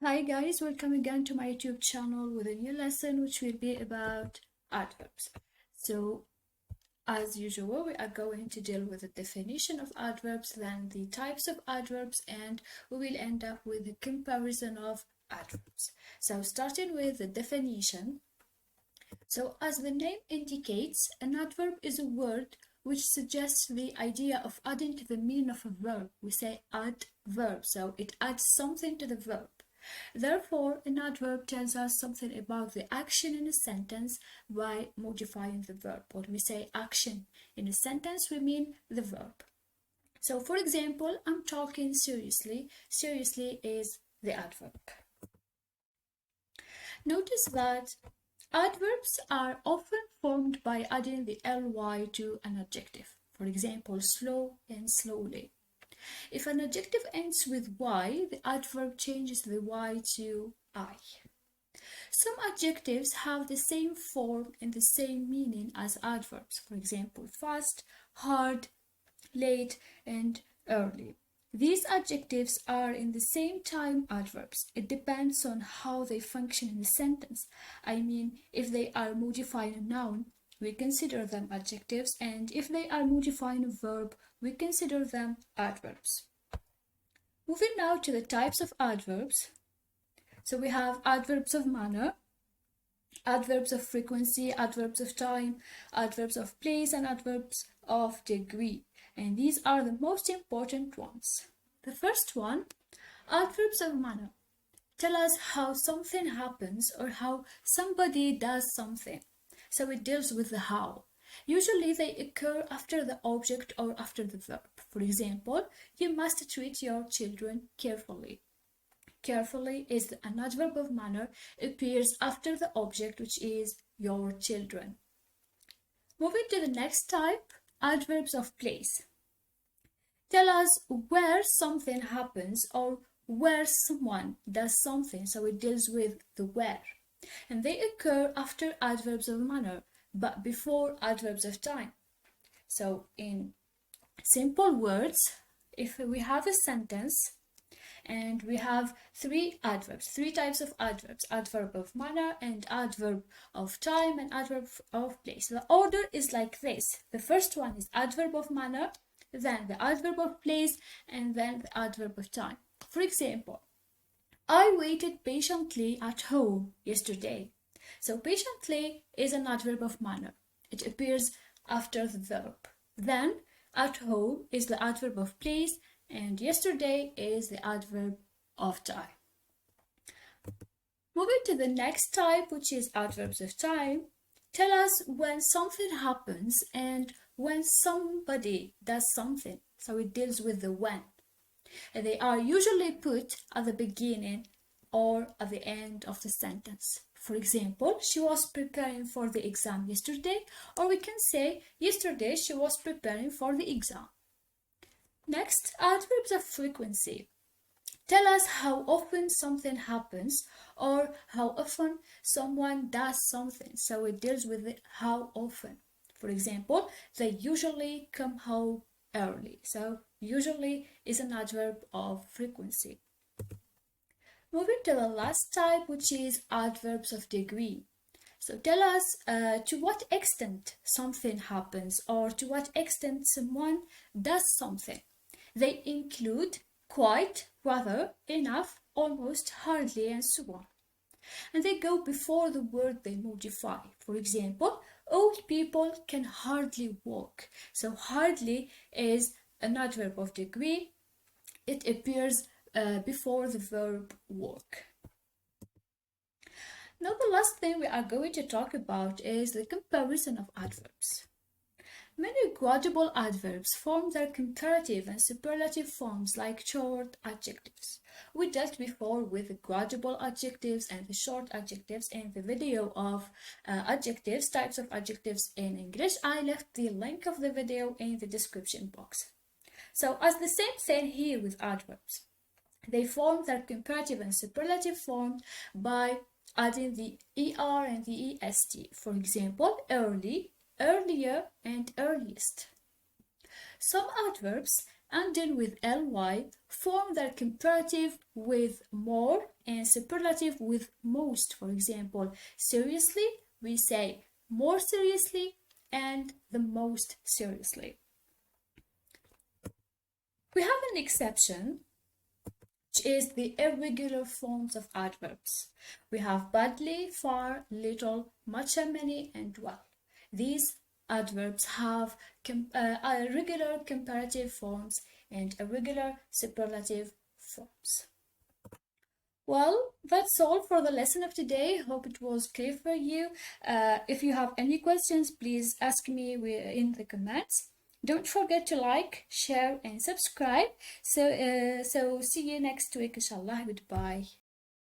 Hi guys, welcome again to my YouTube channel with a new lesson which will be about adverbs. So as usual, we are going to deal with the definition of adverbs, then the types of adverbs, and we will end up with a comparison of adverbs. So starting with the definition. So as the name indicates, an adverb is a word which suggests the idea of adding to the meaning of a verb. We say add verb, so it adds something to the verb. Therefore, an adverb tells us something about the action in a sentence by modifying the verb. When we say action in a sentence, we mean the verb. So, for example, I'm talking seriously. Seriously is the adverb. Notice that adverbs are often formed by adding the ly to an adjective. For example, slow and slowly. If an adjective ends with y, the adverb changes the y to I. Some adjectives have the same form and the same meaning as adverbs. For example, fast, hard, late, and early. These adjectives are in the same time adverbs. It depends on how they function in a sentence. I mean, if they are modifying a noun, we consider them adjectives, and if they are modifying a verb, we consider them adverbs. Moving now to the types of adverbs. So we have adverbs of manner, adverbs of frequency, adverbs of time, adverbs of place, and adverbs of degree. And these are the most important ones. The first one, adverbs of manner, tell us how something happens or how somebody does something. So it deals with the how. Usually they occur after the object or after the verb. For example, you must treat your children carefully. Carefully is an adverb of manner, appears after the object, which is your children. Moving to the next type, adverbs of place. Tell us where something happens or where someone does something, so it deals with the where. And they occur after adverbs of manner, but before adverbs of time. So in simple words, if we have a sentence and we have three types of adverbs, adverb of manner and adverb of time and adverb of place. The order is like this. The first one is adverb of manner, then the adverb of place, and then the adverb of time. For example, I waited patiently at home yesterday. So patiently is an adverb of manner. It appears after the verb. Then at home is the adverb of place, and yesterday is the adverb of time. Moving to the next type, which is adverbs of time, tell us when something happens and when somebody does something. So it deals with the when. And they are usually put at the beginning or at the end of the sentence. For example, she was preparing for the exam yesterday, or we can say yesterday she was preparing for the exam. Next, adverbs of frequency. Tell us how often something happens or how often someone does something. So it deals with it, how often. For example, they usually come home early. So usually is an adverb of frequency. Moving to the last type, which is adverbs of degree. So tell us to what extent something happens or to what extent someone does something. They include quite, rather, enough, almost, hardly, and so on. And they go before the word they modify. For example, old people can hardly walk. So hardly is an adverb of degree. It appears before the verb walk. Now the last thing we are going to talk about is the comparison of adverbs. Many gradual adverbs form their comparative and superlative forms like short adjectives. We dealt before with the gradual adjectives and the short adjectives in the video of adjectives, types of adjectives in English. I left the link of the video in the description box. So as the same thing here with adverbs. They form their comparative and superlative form by adding the er and the est. For example, early, earlier, and earliest. Some adverbs ending with ly form their comparative with more and superlative with most. For example, seriously, we say more seriously and the most seriously. We have an exception, which is the irregular forms of adverbs. We have badly, far, little, much and many, and well. These adverbs have irregular comparative forms and irregular superlative forms. Well, that's all for the lesson of today. Hope it was clear for you. If you have any questions, please ask me in the comments. Don't forget to like, share, and subscribe. So see you next week, inshallah. Goodbye.